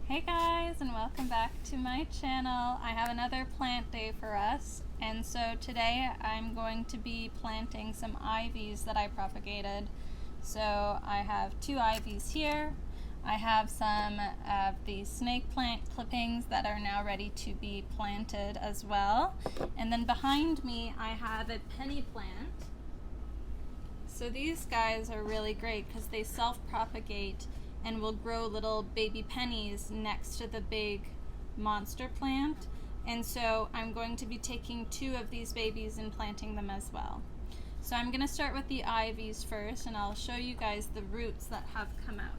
Hey guys, and welcome back to my channel. I have another plant day for us, and so today I'm going to be planting some ivies that I propagated. So I have two ivies here. I have some of the snake plant clippings that are now ready to be planted as well. And then behind me I have a penny plant. So these guys are really great because they self-propagate and will grow little baby pennies next to the big monster plant. And so I'm going to be taking two of these babies and planting them as well. So I'm going to start with the ivies first, and I'll show you guys the roots that have come out.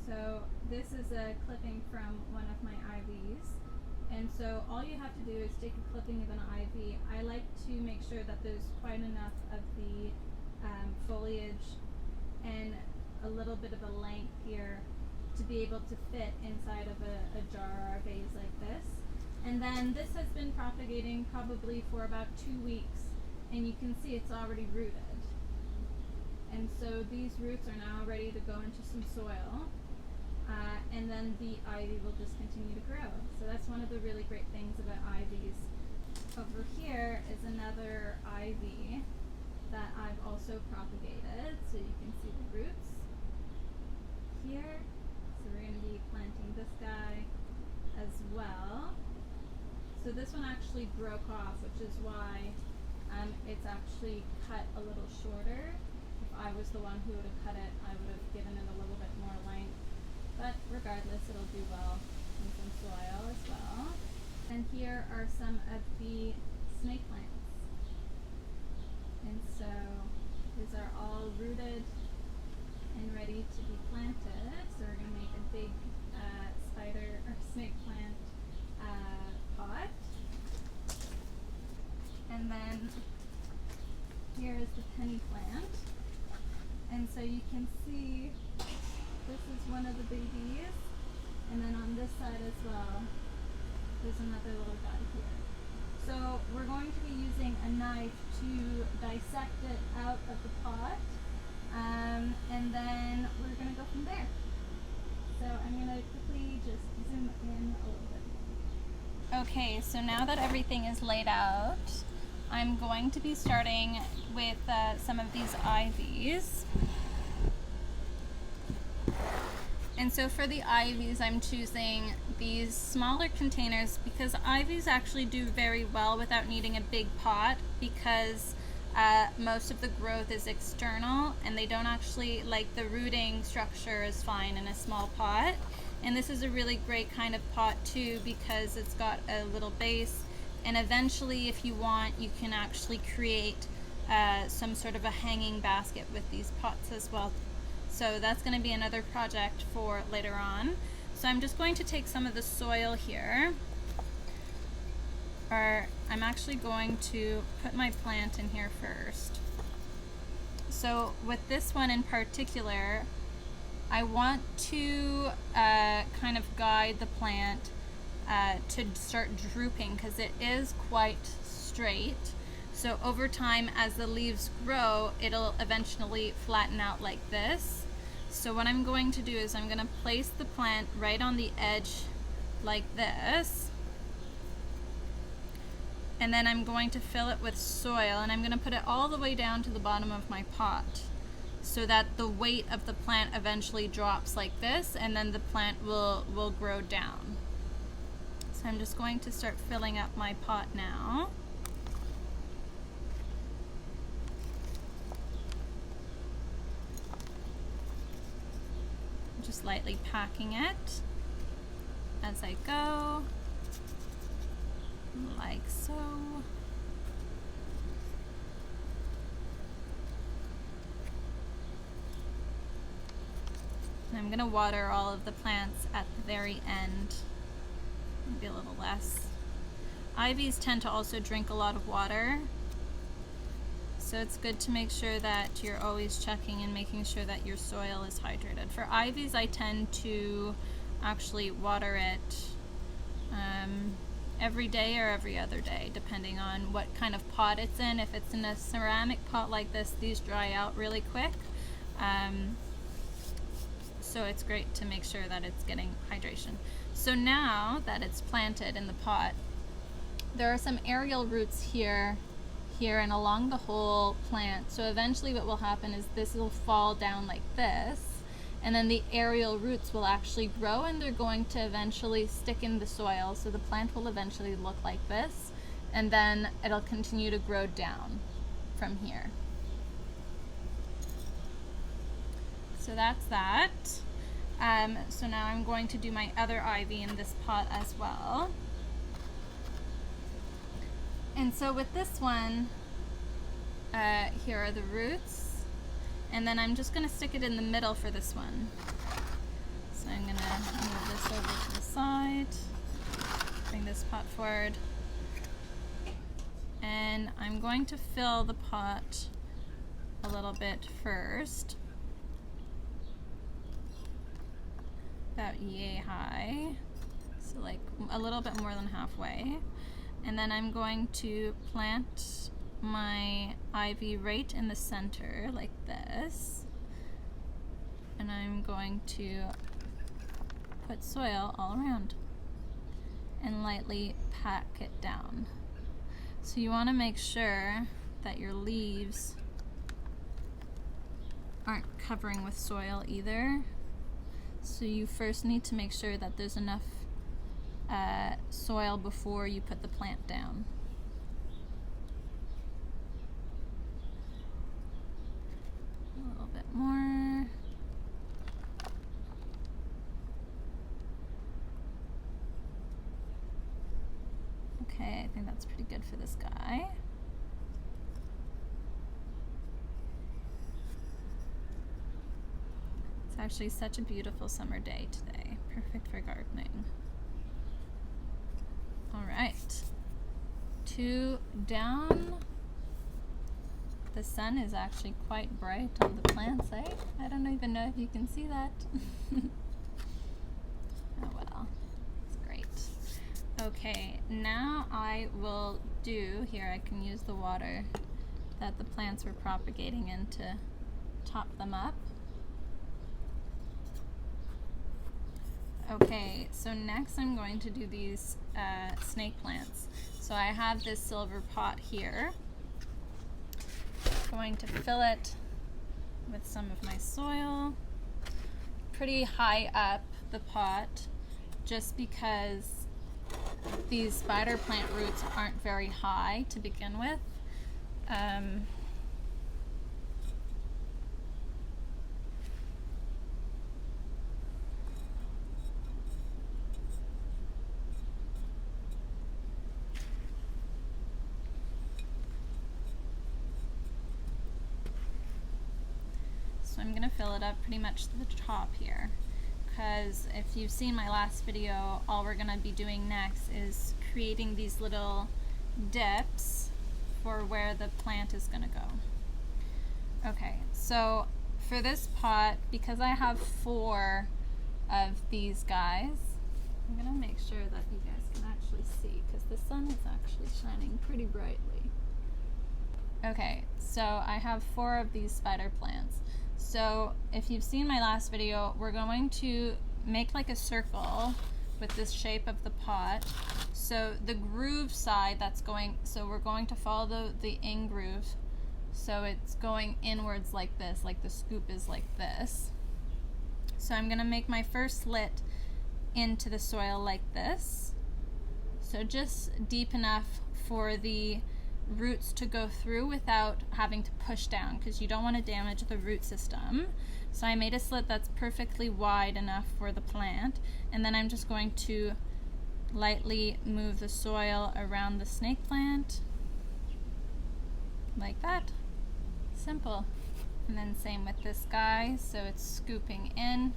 So this is a clipping from one of my ivies. And so all you have to do is take a clipping of an ivy. I like to make sure that there's quite enough of the foliage and a little bit of a length here to be able to fit inside of a jar or a vase like this. And then this has been propagating probably for about 2 weeks, and you can see it's already rooted. And so these roots are now ready to go into some soil. And then the ivy will just continue to grow. So that's one of the really great things about ivies. Over here is another ivy that I've also propagated. So you can see the roots here. So we're going to be planting this guy as well. So this one actually broke off, which is why it's actually cut a little shorter. If I was the one who would have cut it, I would have given it a little bit more length. But regardless, it'll do well in some soil as well. And here are some of the snake plants. And so these are all rooted and ready to be planted. So we're going to make a big spider or snake plant pot. And then here is the penny plant. And so you can see this is one of the babies, and then on this side as well, there's another little guy here. So we're going to be using a knife to dissect it out of the pot, and then we're going to go from there. So I'm going to quickly just zoom in a little bit. Okay, so now that everything is laid out, I'm going to be starting with some of these ivies. And so for the ivies, I'm choosing these smaller containers because ivies actually do very well without needing a big pot, because most of the growth is external and they don't actually, like, the rooting structure is fine in a small pot. And this is a really great kind of pot too because it's got a little base, and eventually if you want you can actually create some sort of a hanging basket with these pots as well. So that's going to be another project for later on. So I'm just going to take some of the soil here, or I'm actually going to put my plant in here first. So with this one in particular, I want to kind of guide the plant to start drooping because it is quite straight. So over time, as the leaves grow, it'll eventually flatten out like this. So what I'm going to do is I'm going to place the plant right on the edge like this. And then I'm going to fill it with soil, and I'm going to put it all the way down to the bottom of my pot so that the weight of the plant eventually drops like this, and then the plant will grow down. So I'm just going to start filling up my pot now. Just lightly packing it as I go, like so. And I'm going to water all of the plants at the very end, maybe a little less. Ivies tend to also drink a lot of water, so it's good to make sure that you're always checking and making sure that your soil is hydrated. For ivies, I tend to actually water it every day or every other day, depending on what kind of pot it's in. If it's in a ceramic pot like this, these dry out really quick. So it's great to make sure that it's getting hydration. So now that it's planted in the pot, there are some aerial roots here, and along the whole plant. So eventually what will happen is this will fall down like this, and then the aerial roots will actually grow, and they're going to eventually stick in the soil. So the plant will eventually look like this, and then it'll continue to grow down from here. So that's that. So now I'm going to do my other ivy in this pot as well. And so with this one, here are the roots, and then I'm just going to stick it in the middle for this one. So I'm going to move this over to the side, bring this pot forward, and I'm going to fill the pot a little bit first, about yay high, so like a little bit more than halfway. And then I'm going to plant my ivy right in the center like this, and I'm going to put soil all around and lightly pack it down. So you want to make sure that your leaves aren't covering with soil either. So you first need to make sure that there's enough soil before you put the plant down. A little bit more. Okay, I think that's pretty good for this guy. It's actually such a beautiful summer day today. Perfect for gardening. All right, 2 down. The sun is actually quite bright on the plants, eh? I don't even know if you can see that. Oh well, it's great. Okay, now I will do, here I can use the water that the plants were propagating in to top them up. Okay, so next I'm going to do these snake plants. So I have this silver pot here. Going to fill it with some of my soil, pretty high up the pot, just because these spider plant roots aren't very high to begin with. So I'm going to fill it up pretty much to the top here, because if you've seen my last video, all we're going to be doing next is creating these little dips for where the plant is going to go. Okay, so for this pot, because I have 4 of these guys, I'm going to make sure that you guys can actually see, because the sun is actually shining pretty brightly. Okay, so I have 4 of these spider plants. So if you've seen my last video, we're going to make like a circle with this shape of the pot. So the groove side that's going, so we're going to follow the in groove. So it's going inwards like this, like the scoop is like this. So I'm gonna make my first slit into the soil like this. So just deep enough for the roots to go through without having to push down, because you don't want to damage the root system. So I made a slit that's perfectly wide enough for the plant, and then I'm just going to lightly move the soil around the snake plant like that. Simple. And then same with this guy, so it's scooping in.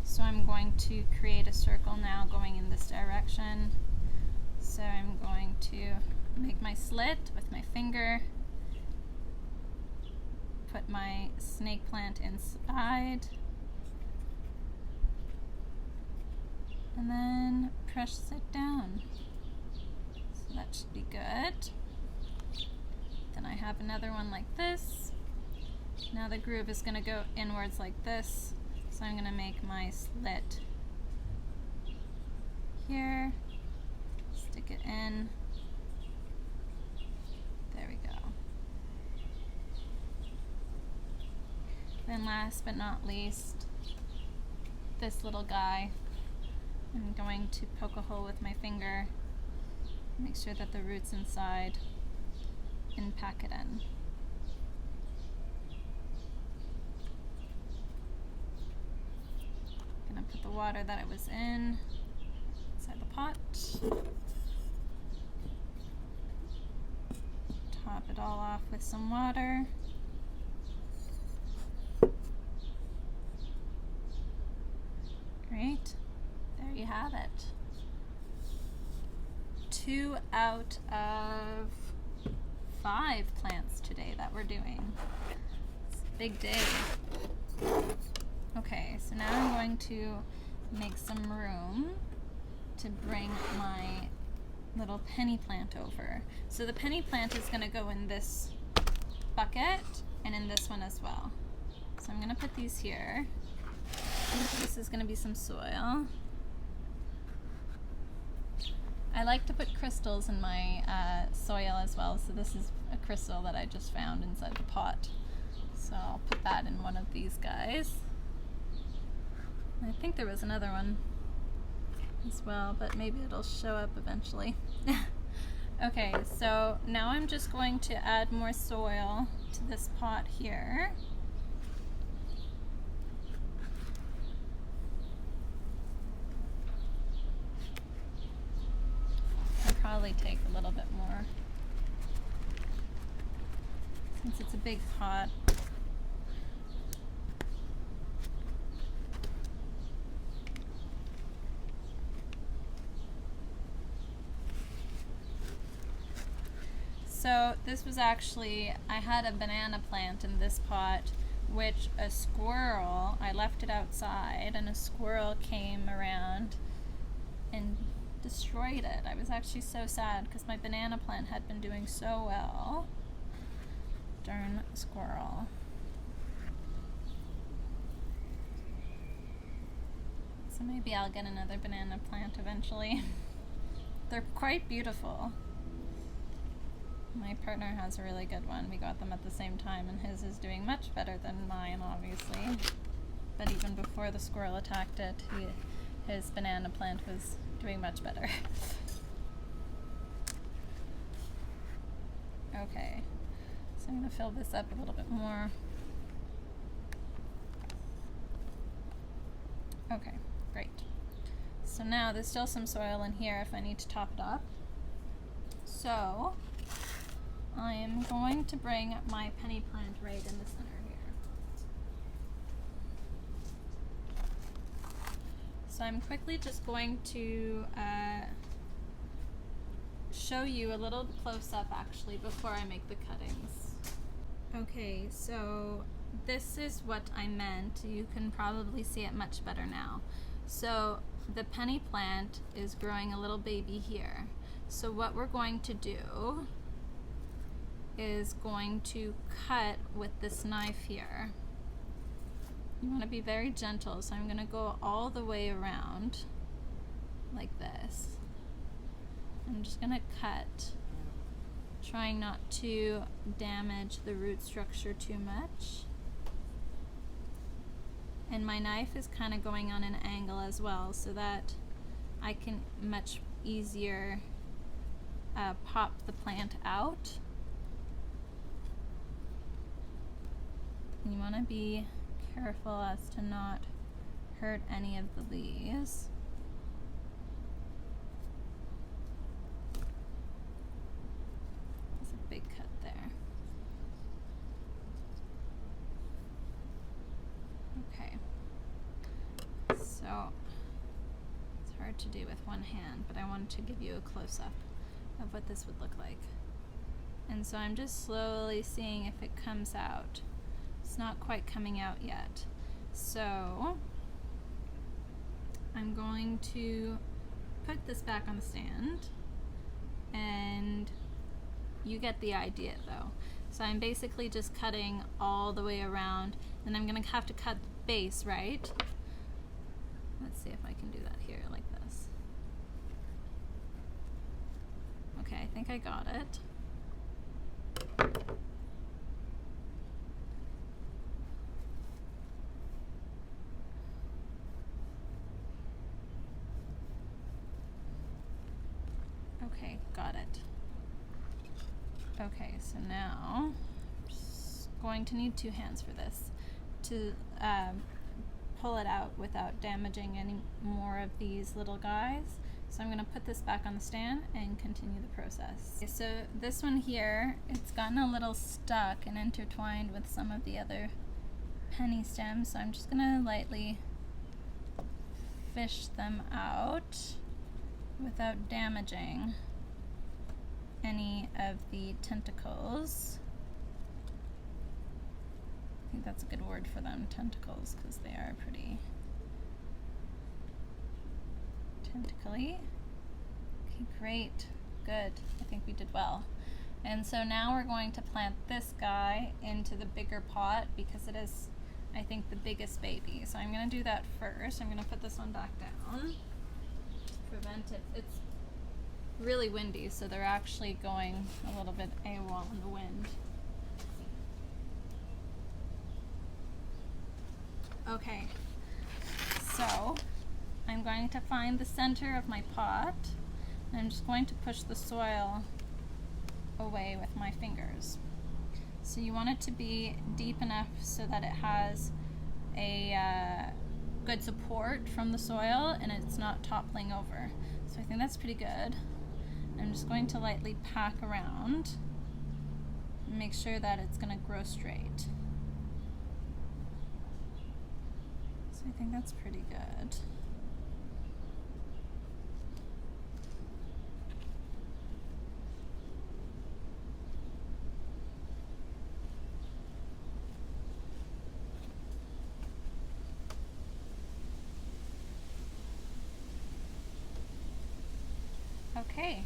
So I'm going to create a circle now going in this direction. So I'm going to make my slit with my finger, put my snake plant inside, and then press it down. that should be good. Then I have another one like this. Now the groove is going to go inwards like this, so I'm going to make my slit here, stick it in. There we go. Then last but not least, this little guy, I'm going to poke a hole with my finger, make sure that the root's inside, and pack it in. I'm gonna put the water that it was in inside the pot. Top it all off with some water. Great. There you have it. 2 out of 5 plants today that we're doing. It's a big day. Okay, so now I'm going to make some room to bring my little penny plant over. So the penny plant is going to go in this bucket and in this one as well. So I'm going to put these here. This is going to be some soil. I like to put crystals in my soil as well, so this is a crystal that I just found inside the pot. So I'll put that in one of these guys. I think there was another one as well, but maybe it'll show up eventually. Okay, so now I'm just going to add more soil to this pot here. I'll probably take a little bit more since it's a big pot. So this was actually, I had a banana plant in this pot, which a squirrel, I left it outside and a squirrel came around and destroyed it. I was actually so sad because my banana plant had been doing so well. Darn squirrel. So maybe I'll get another banana plant eventually. They're quite beautiful. My partner has a really good one. We got them at the same time and his is doing much better than mine, obviously. But even before the squirrel attacked it, his banana plant was doing much better. Okay, so I'm going to fill this up a little bit more. Okay, great. So now there's still some soil in here if I need to top it up. So I am going to bring my penny plant right in the center here. So I'm quickly just going to show you a little close-up actually before I make the cuttings. Okay, so this is what I meant. You can probably see it much better now. So the penny plant is growing a little baby here. So what we're going to do is going to cut with this knife here. You want to be very gentle, so I'm going to go all the way around like this. I'm just going to cut, trying not to damage the root structure too much. And my knife is kind of going on an angle as well so that I can much easier pop the plant out. You want to be careful as to not hurt any of the leaves. There's a big cut there. Okay. So it's hard to do with one hand, but I wanted to give you a close-up of what this would look like. And so I'm just slowly seeing if it comes out. It's not quite coming out yet. So I'm going to put this back on the stand and You get the idea though. So I'm basically just cutting all the way around, and I'm gonna have to cut the base, right? Let's see if I can do that here like this. Okay, I think I got it. Okay, got it. Okay, so now I'm just going to need 2 hands for this to pull it out without damaging any more of these little guys. So I'm going to put this back on the stand and continue the process. Okay, so this one here, it's gotten a little stuck and intertwined with some of the other penny stems, so I'm just going to lightly fish them out without damaging any of the tentacles. I think that's a good word for them, tentacles, because they are pretty tentacly. Okay, great, good. I think we did well. And so now we're going to plant this guy into the bigger pot because it is, I think, the biggest baby. So I'm going to do that first. I'm going to put this one back down to prevent it. It's really windy, so they're actually going a little bit AWOL in the wind. Okay, so I'm going to find the center of my pot, and I'm just going to push the soil away with my fingers. So you want it to be deep enough so that it has a good support from the soil and it's not toppling over. So I think that's pretty good. I'm just going to lightly pack around and make sure that it's going to grow straight. So I think that's pretty good. Okay,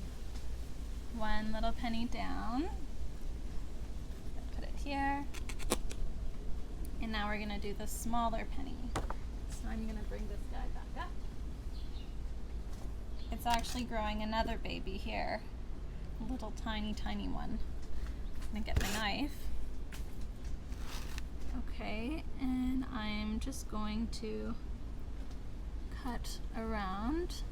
one little penny down. Put it here. And now we're gonna do the smaller penny. So I'm gonna bring this guy back up. It's actually growing another baby here. A little tiny one. I'm gonna get my knife. Okay, and I'm just going to cut around.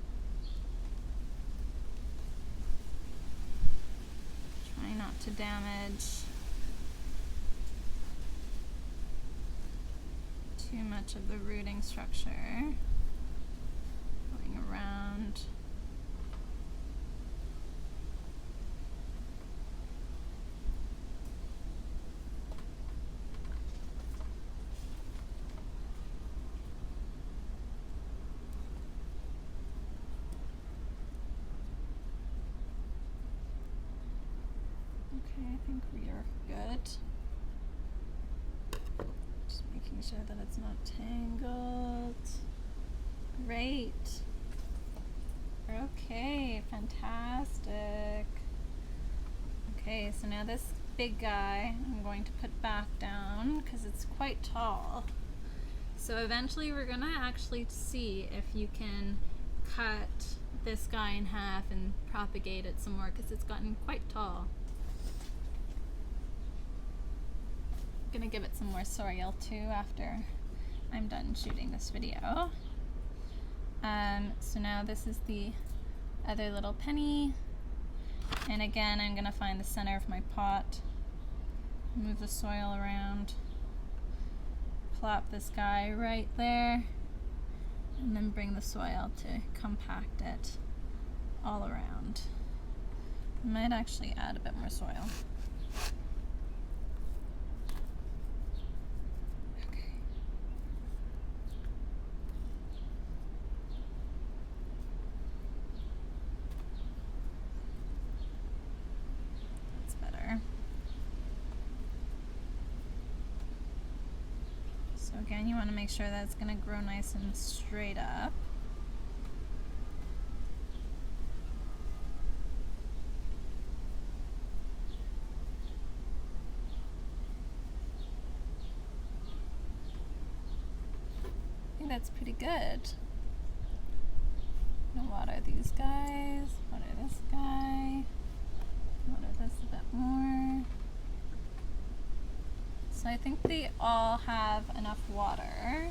Try not to damage too much of the rooting structure. Going around. Okay, I think we are good. Just making sure that it's not tangled. Great. Okay, fantastic. Okay, so now this big guy I'm going to put back down because it's quite tall. So eventually we're gonna actually see if you can cut this guy in half and propagate it some more because it's gotten quite tall. Gonna give it some more soil too after I'm done shooting this video. So now this is the other little penny, and again I'm gonna find the center of my pot, move the soil around, plop this guy right there, and then bring the soil to compact it all around. I might actually add a bit more soil. So again, you want to make sure that it's going to grow nice and straight up. think that's pretty good. I'm gonna water these guys, water this guy, water this a bit more. So I think they all have enough water.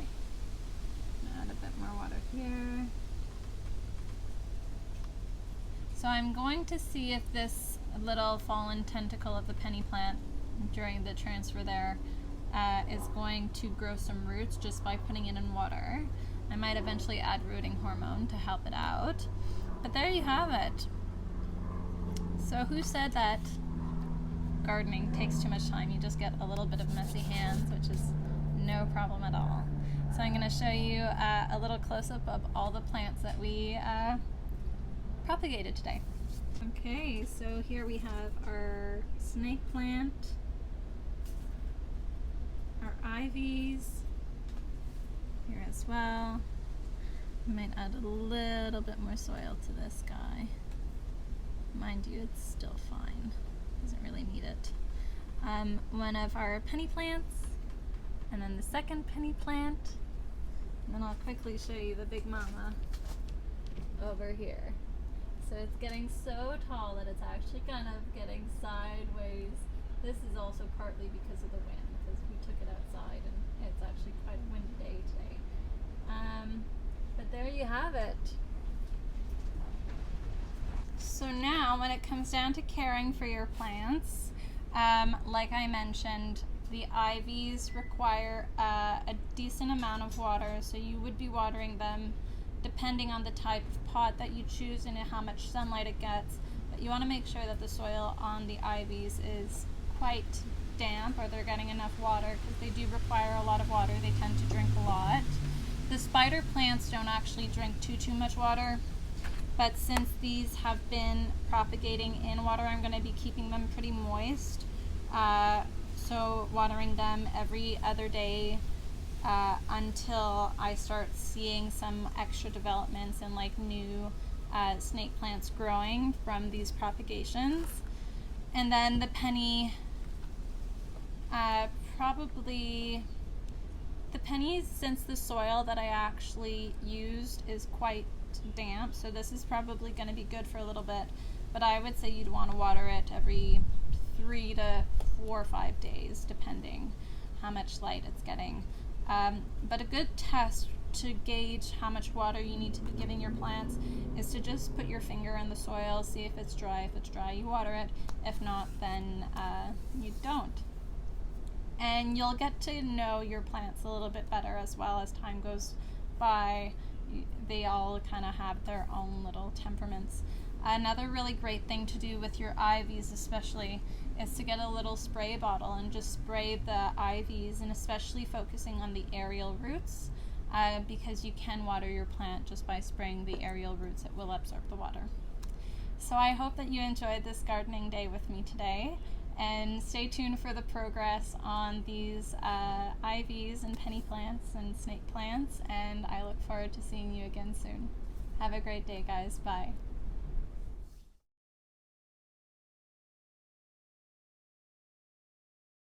Add a bit more water here. So I'm going to see if this little fallen tentacle of the penny plant during the transfer there is going to grow some roots just by putting it in water. I might eventually add rooting hormone to help it out. But there you have it. So who said that gardening takes too much time? You just get a little bit of messy hands, which is no problem at all. So I'm going to show you a little close-up of all the plants that we propagated today. Okay, so here we have our snake plant, our ivies here as well. I might add a little bit more soil to this guy. Mind you, it's still fine. Doesn't really need it. One of our penny plants, and then the second penny plant, and then I'll quickly show you the big mama over here. So it's getting so tall that it's actually kind of getting sideways. This is also partly because of the wind, because we took it outside and it's actually quite a windy day today. But there you have it. So now when it comes down to caring for your plants, like I mentioned, the ivies require a decent amount of water, so you would be watering them depending on the type of pot that you choose and how much sunlight it gets. But you want to make sure that the soil on the ivies is quite damp, or they're getting enough water, because they do require a lot of water. They tend to drink a lot. The spider plants don't actually drink too much water, but since these have been propagating in water, I'm going to be keeping them pretty moist. So watering them every other day until I start seeing some extra developments and like new snake plants growing from these propagations. And then the penny, the pennies, since the soil that I actually used is quite damp, so this is probably going to be good for a little bit, but I would say you'd want to water it every 3 to 4 or 5 days, depending how much light it's getting. But a good test to gauge how much water you need to be giving your plants is to just put your finger in the soil, see if it's dry. If it's dry, you water it. If not, then you don't. And you'll get to know your plants a little bit better as well as time goes by. They all kind of have their own little temperaments. Another really great thing to do with your ivies especially is to get a little spray bottle and just spray the ivies, and especially focusing on the aerial roots, because you can water your plant just by spraying the aerial roots. It will absorb the water. So I hope that you enjoyed this gardening day with me today, and stay tuned for the progress on these ivies and penny plants and snake plants, and I look forward to seeing you again soon. Have a great day, guys. Bye.